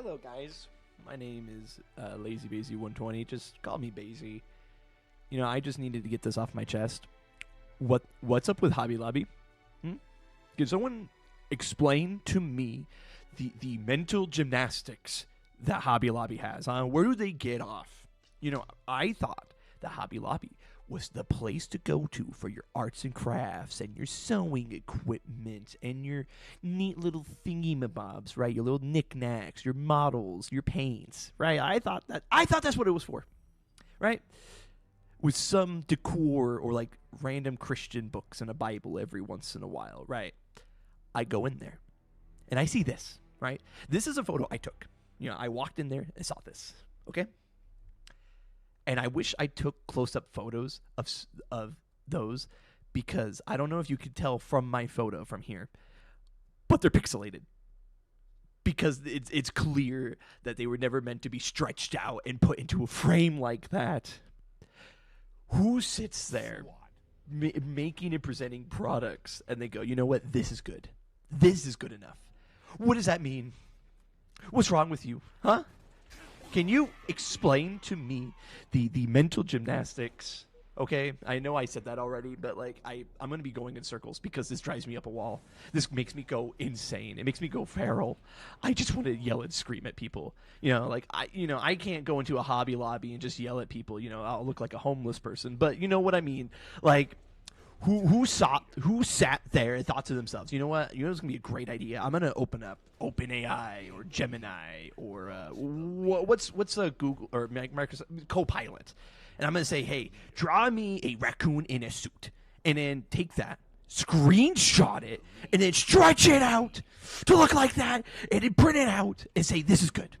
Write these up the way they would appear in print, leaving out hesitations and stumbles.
Hello, guys. My name is LazyBazy120. Just call me Bazy. I just needed to get this off my chest. What's up with Hobby Lobby? Can someone explain to me the mental gymnastics that Hobby Lobby has? Where do they get off? I thought that Hobby Lobby was the place to go to for your arts and crafts and your sewing equipment and your neat little thingy-mabobs, right? Your little knickknacks, your models, your paints, right? I thought that's what it was for, right? With some decor or like random Christian books and a Bible every once in a while, right? I go in there and I see this, right? This is a photo I took. I walked in there and saw this, okay? And I wish I took close-up photos of those, because I don't know if you could tell from my photo from here, but they're pixelated. Because it's clear that they were never meant to be stretched out and put into a frame like that. Who sits there making and presenting products and they go, you know what, this is good. This is good enough. What does that mean? What's wrong with you? Huh? Can you explain to me the mental gymnastics? Okay, I know I said that already, but I'm going to be going in circles because this drives me up a wall. This makes me go insane. It makes me go feral. I just want to yell and scream at people. I can't go into a Hobby Lobby and just yell at people. I'll look like a homeless person, but you know what I mean? Who sat there and thought to themselves, you know what? It's gonna be a great idea. I'm gonna open up OpenAI or Gemini or what's a Google or Microsoft Copilot, and I'm gonna say, hey, draw me a raccoon in a suit, and then take that, screenshot it, and then stretch it out to look like that, and then print it out and say this is good.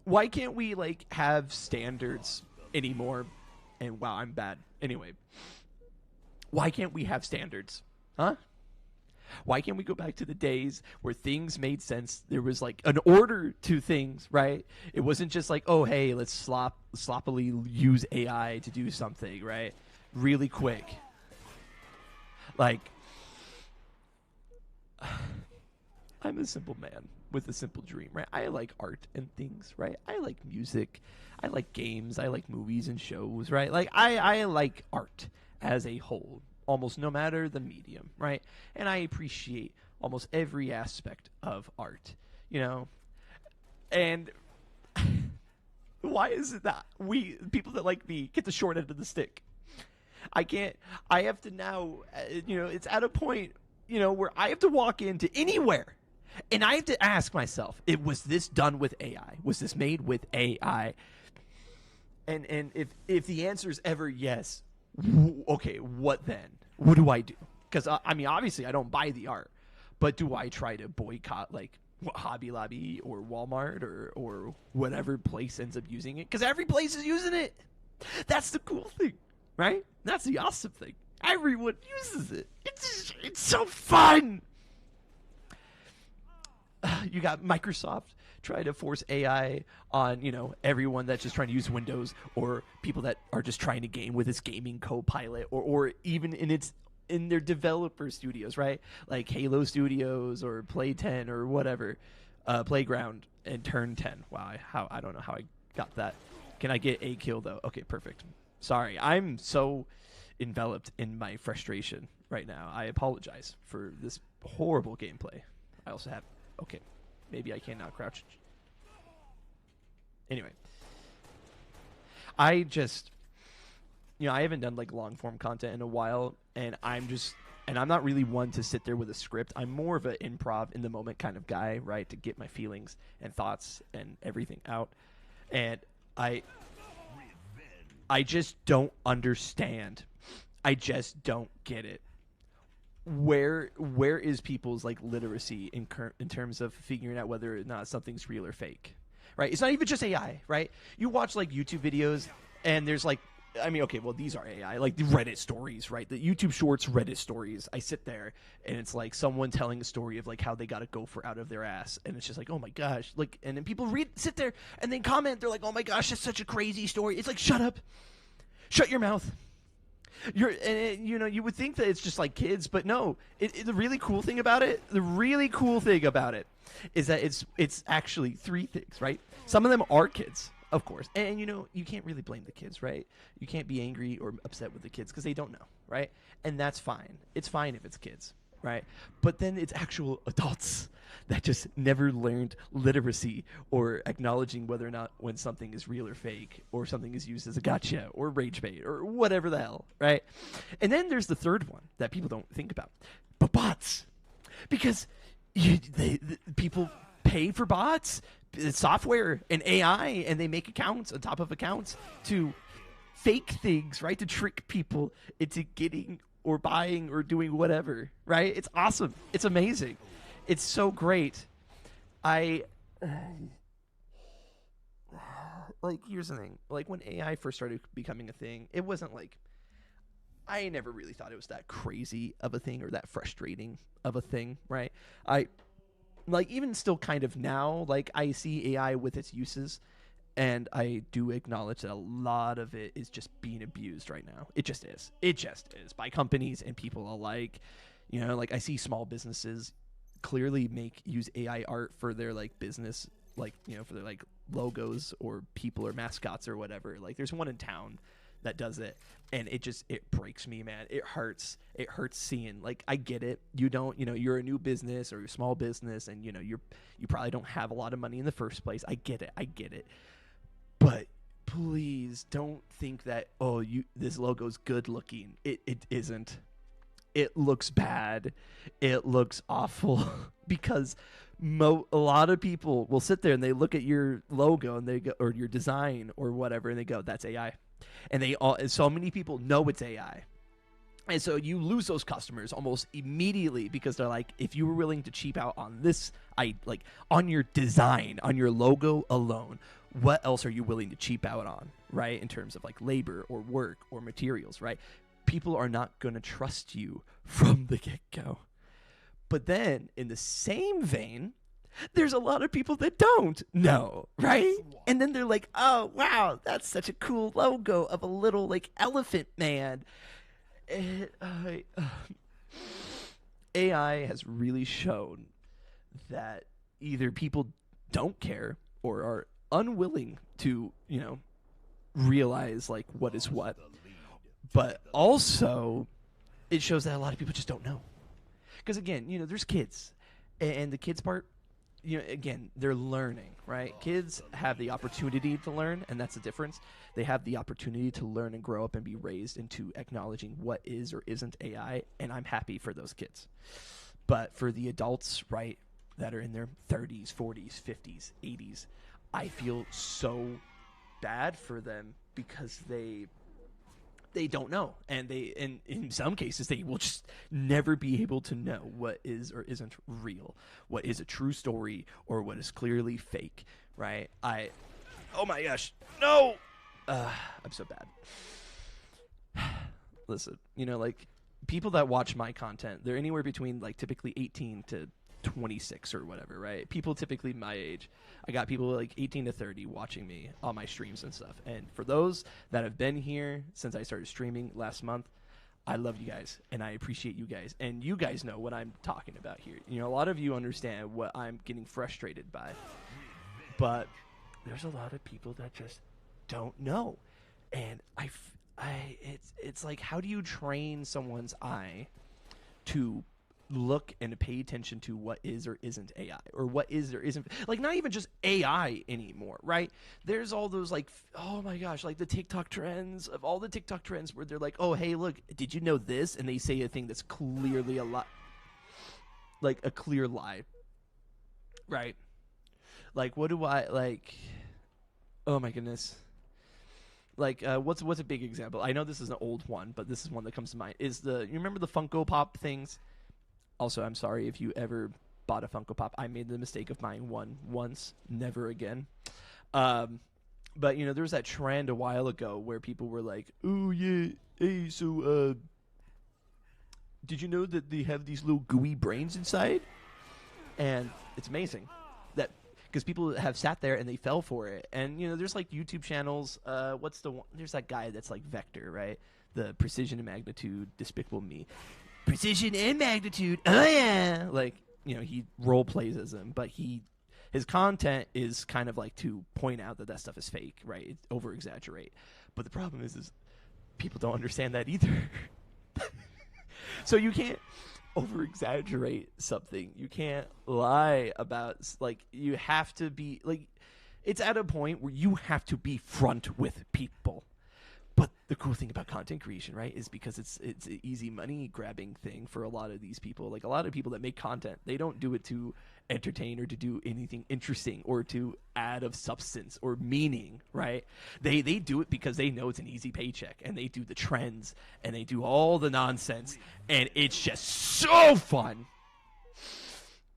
Why can't we have standards anymore? And wow, I'm bad. Anyway, why can't we have standards? Huh? Why can't we go back to the days where things made sense? There was an order to things, right? It wasn't just oh, hey, let's sloppily use AI to do something, right? Really quick. I'm a simple man with a simple dream, right? I like art and things, right? I like music. I like games. I like movies and shows, right? I like art as a whole, almost no matter the medium, right? And I appreciate almost every aspect of art, And why is it that people that like me, get the short end of the stick? I have to now, it's at a point, where I have to walk into anywhere and I have to ask myself, was this done with AI? Was this made with AI? And if the answer is ever yes, okay, what then? What do I do? Because, obviously I don't buy the art, but do I try to boycott, Hobby Lobby or Walmart or whatever place ends up using it? Because every place is using it. That's the cool thing, right? That's the awesome thing. Everyone uses it. It's so fun. You got Microsoft trying to force AI on, everyone that's just trying to use Windows, or people that are just trying to game with its gaming Copilot, or even in their developer studios, right? Like Halo Studios or Play 10 or whatever, Playground and Turn 10. Wow, I don't know how I got that. Can I get a kill though? Okay, perfect. Sorry, I'm so enveloped in my frustration right now. I apologize for this horrible gameplay. I also have... Okay, maybe I can now crouch. Anyway, I just, I haven't done long form content in a while, and I'm not really one to sit there with a script. I'm more of an improv in the moment kind of guy, right? To get my feelings and thoughts and everything out, and I just don't understand. I just don't get it. Where is people's literacy in terms of figuring out whether or not something's real or fake, right? It's not even just AI, right? You watch YouTube videos and there's okay, well, these are AI, the Reddit stories, right? The YouTube Shorts Reddit stories. I sit there and it's someone telling a story of how they got a gopher out of their ass, and it's just oh my gosh, and then people sit there and then comment. They're oh my gosh, that's such a crazy story. It's shut up, shut your mouth. You would think that it's just like kids, but no. The really cool thing about it, is that it's actually three things, right? Some of them are kids, of course, and you can't really blame the kids, right? You can't be angry or upset with the kids because they don't know, right? And that's fine. It's fine if it's kids, right? But then it's actual adults that just never learned literacy or acknowledging whether or not when something is real or fake, or something is used as a gotcha or rage bait or whatever the hell, right? And then there's the third one that people don't think about, but bots, because people pay for bots, software and AI, and they make accounts on top of accounts to fake things, right? To trick people into getting or buying or doing whatever, right? It's awesome. It's amazing. It's so great. Here's the thing. Like, when AI first started becoming a thing, it wasn't like, I never really thought it was that crazy of a thing or that frustrating of a thing, right? Even still kind of now, like, I see AI with its uses, and I do acknowledge that a lot of it is just being abused right now. It just is. It just is, by companies and people alike. Like, I see small businesses clearly use AI art for their business, for their logos or people or mascots or whatever. Like, there's one in town that does it, and it breaks me, man. It hurts seeing, I get it, you're a new business or a small business, and you probably don't have a lot of money in the first place. I get it, but please don't think that this logo's good looking. It isn't. It looks bad. It looks awful because a lot of people will sit there and they look at your logo and they go, or your design or whatever, and they go, "That's AI," and so many people know it's AI, and so you lose those customers almost immediately because they're like, if you were willing to cheap out on this, on your design, on your logo alone, what else are you willing to cheap out on, right? In terms of labor or work or materials, right? People are not going to trust you from the get-go. But then, in the same vein, there's a lot of people that don't know, right? And then they're like, "Oh, wow, that's such a cool logo of a little, elephant man." AI has really shown that either people don't care or are unwilling to, realize, what is what. But also, it shows that a lot of people just don't know. Because, again, there's kids. And the kids part, again, they're learning, right? Kids have the opportunity to learn, and that's the difference. They have the opportunity to learn and grow up and be raised into acknowledging what is or isn't AI, and I'm happy for those kids. But for the adults, right, that are in their 30s, 40s, 50s, 80s, I feel so bad for them because they don't know, and in some cases they will just never be able to know what is or isn't real, what is a true story or what is clearly fake, right? Oh my gosh, no, I'm so bad. Listen, people that watch my content, they're anywhere between typically 18 to 26 or whatever, right? People typically my age. I got people 18 to 30 watching me on my streams and stuff. And for those that have been here since I started streaming last month, I love you guys and I appreciate you guys. And you guys know what I'm talking about here. A lot of you understand what I'm getting frustrated by. But there's a lot of people that just don't know. And it's like, how do you train someone's eye to look and pay attention to what is or isn't AI, or what is or isn't, not even just AI anymore, right? There's all those oh my gosh, the TikTok trends, where they're like, "Oh, hey, look, did you know this?" And they say a thing that's clearly a lie, a clear lie, right? What do I oh my goodness. What's a big example? I know this is an old one, but this is one that comes to mind. You remember the Funko Pop things? Also, I'm sorry if you ever bought a Funko Pop. I made the mistake of buying one once, never again. But, there was that trend a while ago where people were like, "Oh, yeah, hey, so, did you know that they have these little gooey brains inside?" And it's amazing that, because people have sat there and they fell for it. And, there's YouTube channels. What's the one? There's that guy that's Vector, right? the precision and magnitude Despicable Me. Precision and magnitude. Oh yeah. Like, he role plays as him, but his content is kind of like to point out that stuff is fake, right? Over exaggerate. But the problem is people don't understand that either. So you can't over exaggerate something. You can't lie about, like, you have to be like, it's at a point where you have to be front with people. But the cool thing about content creation, right, is because it's an easy money grabbing thing for a lot of these people. Like, a lot of people that make content, they don't do it to entertain or to do anything interesting or to add of substance or meaning, right? They do it because they know it's an easy paycheck, and they do the trends and they do all the nonsense, and it's just so fun.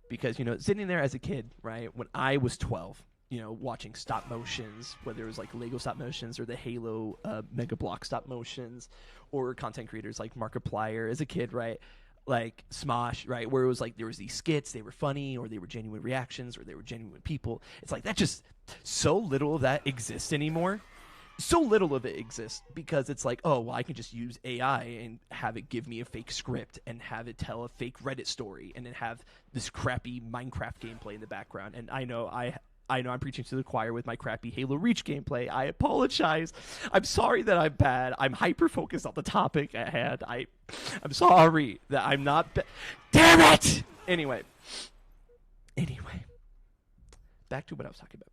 Because, sitting there as a kid, right, when I was 12, watching stop motions, whether it was like Lego stop motions or the Halo Mega Block stop motions, or content creators like Markiplier as a kid, right? Like Smosh, right? Where it was like there was these skits, they were funny, or they were genuine reactions, or they were genuine people. It's like that just so little of that exists anymore. So little of it exists because it's like, oh, well, I can just use AI and have it give me a fake script and have it tell a fake Reddit story and then have this crappy Minecraft gameplay in the background. And I know I'm preaching to the choir with my crappy Halo Reach gameplay. I apologize. I'm sorry that I'm bad. I'm hyper-focused on the topic at hand. I'm sorry that I'm not Damn it! Anyway. Back to what I was talking about.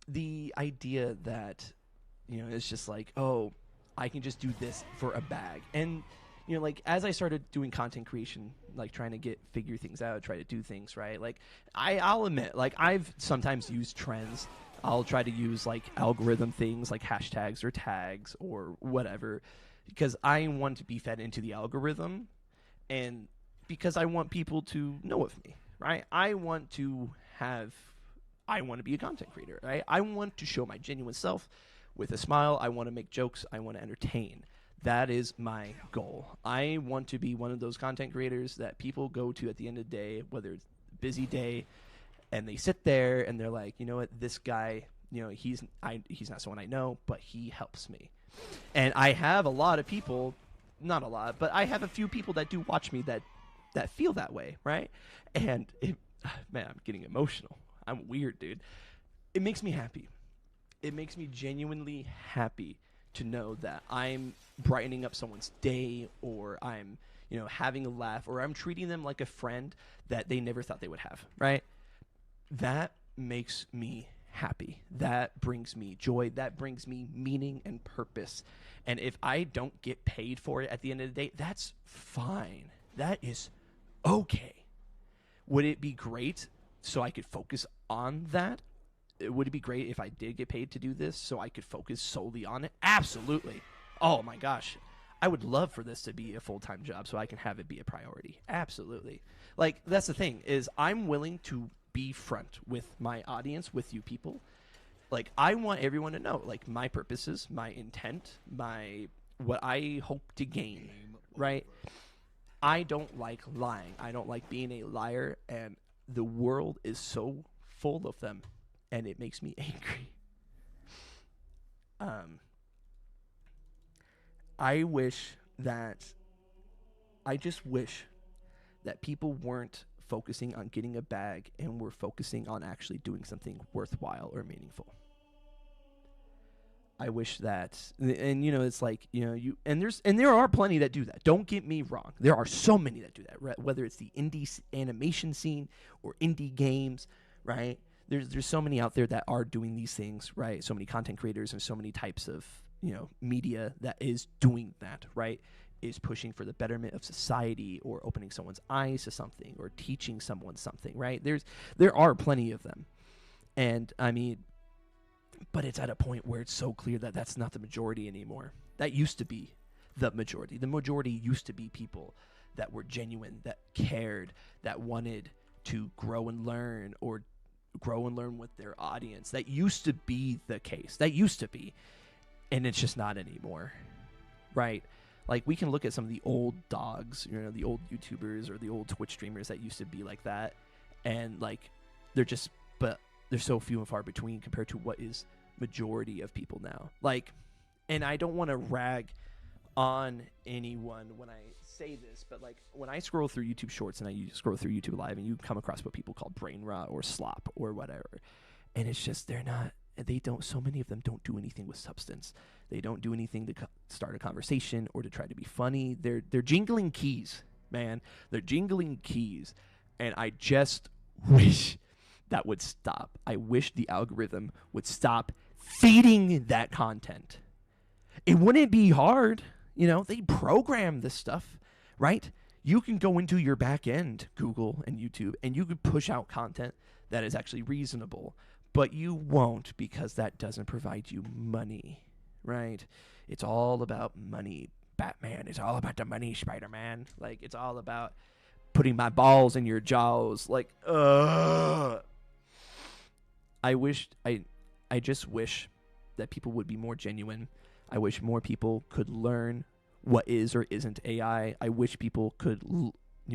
The idea that, it's just like, oh, I can just do this for a bag. And, like, as I started doing content creation, like, trying to figure things out, try to do things, right? Like, I'll admit, like, I've sometimes used trends. I'll try to use, like, algorithm things, like hashtags or tags or whatever, because I want to be fed into the algorithm, and because I want people to know of me, right? I want to be a content creator, right? I want to show my genuine self with a smile. I want to make jokes. I want to entertain. That is my goal. I want to be one of those content creators that people go to at the end of the day, whether it's a busy day, and they sit there and they're like, you know what, this guy, he's not someone I know, but he helps me. And I have a lot of people, not a lot, but I have a few people that do watch me that feel that way, right? And man, I'm getting emotional. I'm weird, dude. It makes me happy. It makes me genuinely happy to know that I'm brightening up someone's day, or I'm, having a laugh, or I'm treating them like a friend that they never thought they would have, right? That makes me happy. That brings me joy. That brings me meaning and purpose. And if I don't get paid for it at the end of the day, that's fine. That is okay. Would it be great so I could focus on that? Would it be great if I did get paid to do this so I could focus solely on it? Absolutely. Oh my gosh. I would love for this to be a full-time job so I can have it be a priority. Absolutely. Like, that's the thing, is I'm willing to be front with my audience, with you people. Like, I want everyone to know, like, my purposes, my intent, what I hope to gain, right? I don't like lying. I don't like being a liar, and the world is so full of them, and it makes me angry. I just wish that people weren't focusing on getting a bag and were focusing on actually doing something worthwhile or meaningful. I wish that, and it's like, there are plenty that do that. Don't get me wrong. There are so many that do that, right? Whether it's the indie animation scene or indie games, right? There's so many out there that are doing these things, right? So many content creators and so many types of, media that is doing that, right? Is pushing for the betterment of society, or opening someone's eyes to something, or teaching someone something, right? There are plenty of them. And I mean, but it's at a point where it's so clear that that's not the majority anymore. That used to be the majority. The majority used to be people that were genuine, that cared, that wanted to grow and learn with their audience. That used to be the case. That used to be. And it's just not anymore, right? Like, we can look at some of the old dogs, the old YouTubers or the old Twitch streamers that used to be like that, and like they're so few and far between compared to what is majority of people now. Like, and I don't want to rag on anyone when I say this, but like when I scroll through YouTube Shorts and I scroll through YouTube Live, and you come across what people call brain rot or slop or whatever, and it's just so many of them don't do anything with substance. They don't do anything to start a conversation or to try to be funny. They're jingling keys, man. They're jingling keys, and I just wish that would stop. I wish the algorithm would stop feeding that content. It wouldn't be hard. They program this stuff, right? You can go into your back end, Google and YouTube, and you could push out content that is actually reasonable. But you won't, because that doesn't provide you money, right? It's all about money. Batman, it's all about the money, Spider-Man. Like, it's all about putting my balls in your jaws. Like, I just wish that people would be more genuine. I wish more people could learn what is or isn't AI. I wish people could,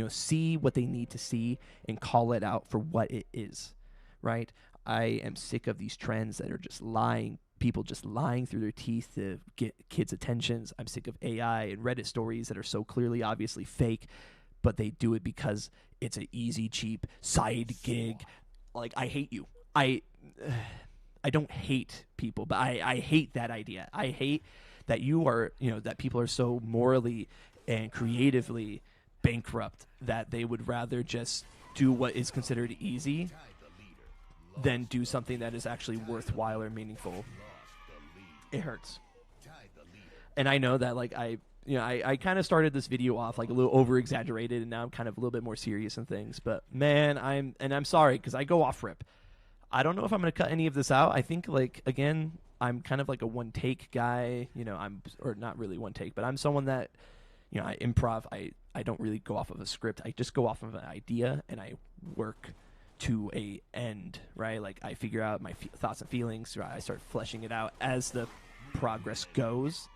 see what they need to see and call it out for what it is, right? I am sick of these trends that are just lying, people just lying through their teeth to get kids' attentions. I'm sick of AI and Reddit stories that are so clearly, obviously fake, but they do it because it's an easy, cheap side gig. Like, I hate you. I don't hate people, but I hate that idea. I hate that that people are so morally and creatively bankrupt that they would rather just do what is considered easy than do something that is actually worthwhile or meaningful. It hurts. And I know that, like, I kind of started this video off like a little over exaggerated, and now I'm kind of a little bit more serious in things. But man, I'm sorry, because I go off rip. I don't know if I'm going to cut any of this out. I think, like, again, I'm kind of like a one take guy, or not really one take, but I'm someone that, I improv. I don't really go off of a script. I just go off of an idea and I work to a end, right? Like, I figure out my thoughts and feelings. Right? I start fleshing it out as the progress goes.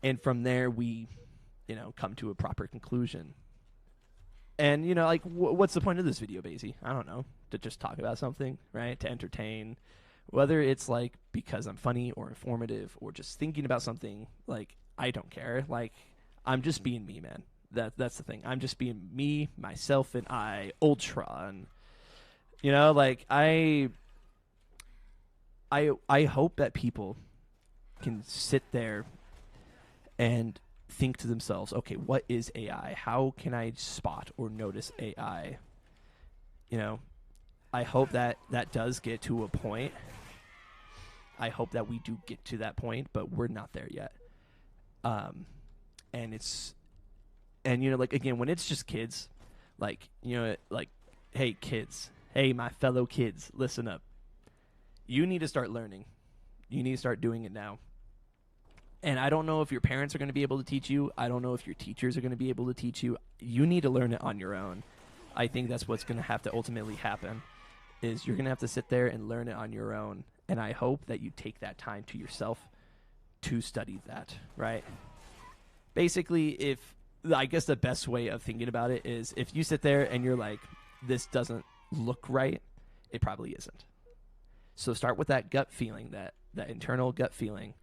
And from there, we, come to a proper conclusion. And, like, what's the point of this video, Basie? I don't know. To just talk about something, right? To entertain. Whether it's, like, because I'm funny or informative or just thinking about something, like, I don't care. Like, I'm just being me, man. That's the thing. I'm just being me, myself, and I, Ultron. Like, I hope that people can sit there and think to themselves, okay, what is AI? How can I spot or notice AI? I hope that does get to a point. I hope that we do get to that point, but we're not there yet. Like, again, when it's just kids, like, like, hey, kids, hey, my fellow kids, listen up. You need to start learning. You need to start doing it now. And I don't know if your parents are going to be able to teach you. I don't know if your teachers are going to be able to teach you. You need to learn it on your own. I think that's what's going to have to ultimately happen, is you're going to have to sit there and learn it on your own. And I hope that you take that time to yourself to study that, right? Basically, I guess the best way of thinking about it is, if you sit there and you're like, this doesn't look right, it probably isn't. So start with that gut feeling, that internal gut feeling,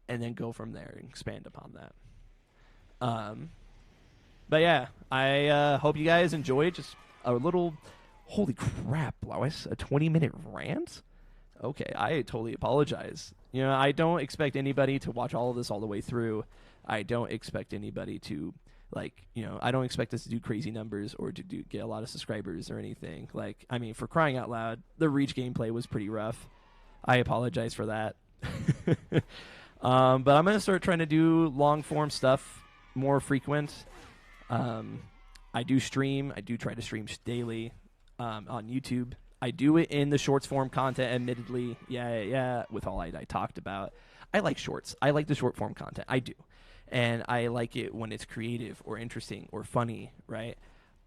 and then go from there and expand upon that. But yeah, I hope you guys enjoyed just a little, holy crap, Lois, a 20-minute rant? Okay, I totally apologize. I don't expect anybody to watch all of this all the way through. I don't expect anybody to, like, I don't expect us to do crazy numbers or to get a lot of subscribers or anything. Like, I mean, for crying out loud, the Reach gameplay was pretty rough. I apologize for that. But I'm going to start trying to do long-form stuff more frequent. I do stream. I do try to stream daily on YouTube. I do it in the shorts form content, admittedly. Yeah, with all I talked about. I like shorts. I like the short form content. I do. And I like it when it's creative or interesting or funny, right?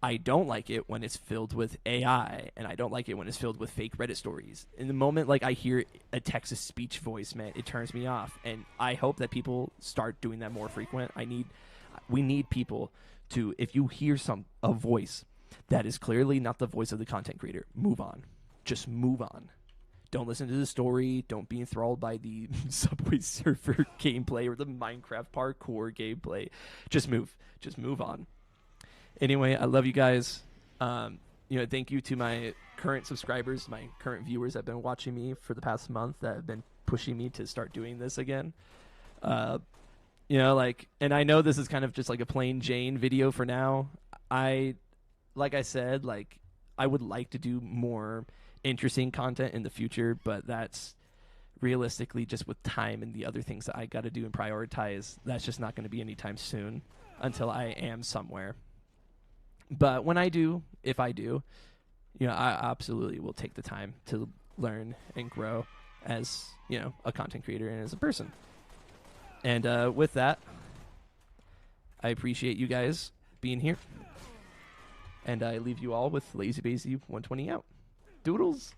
I don't like it when it's filled with AI, and I don't like it when it's filled with fake Reddit stories. In the moment, like, I hear a Texas speech voice, man, it turns me off. And I hope that people start doing that more frequent. We need people to, if you hear a voice that is clearly not the voice of the content creator, move on. Just move on. don't listen to the story. Don't be enthralled by the Subway Surfer gameplay or the Minecraft parkour gameplay. Just move. Just move on. Anyway, I love you guys. Thank you to my current subscribers, my current viewers that have been watching me for the past month, that have been pushing me to start doing this again. And I know this is kind of just like a plain Jane video for now. Like I said, I would like to do more interesting content in the future, but that's realistically just with time and the other things that I got to do and prioritize. That's just not going to be anytime soon until I am somewhere. But when I do, if I do, I absolutely will take the time to learn and grow as, a content creator and as a person. And with that, I appreciate you guys being here. And I leave you all with Lazy Basie 120 out. Doodles!